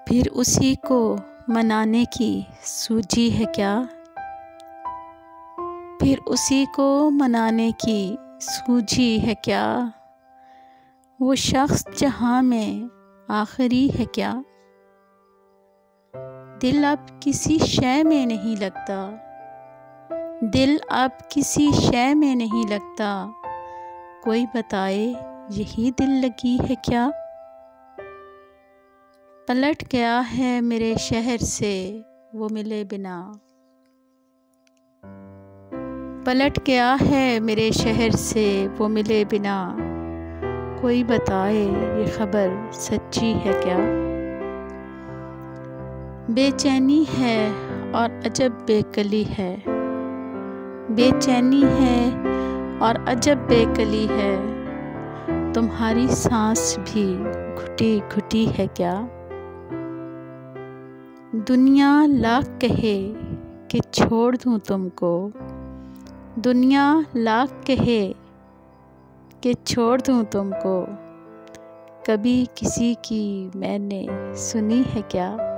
फिर उसी को मनाने की सूझी है क्या? फिर उसी को मनाने की सूझी है क्या? वो शख्स जहां में आखिरी है क्या? दिल अब किसी शय में नहीं लगता, दिल अब किसी शय में नहीं लगता। कोई बताए यही दिल लगी है क्या? पलट गया है मेरे शहर से वो मिले बिना, पलट गया है मेरे शहर से वो मिले बिना। कोई बताए ये खबर सच्ची है क्या? बेचैनी है और अजब बेकली है, बेचैनी है और अजब बेकली है। तुम्हारी सांस भी घुटी घुटी है क्या? दुनिया लाख कहे कि छोड़ दूं तुमको, दुनिया लाख कहे कि छोड़ दूं तुमको। कभी किसी की मैंने सुनी है क्या?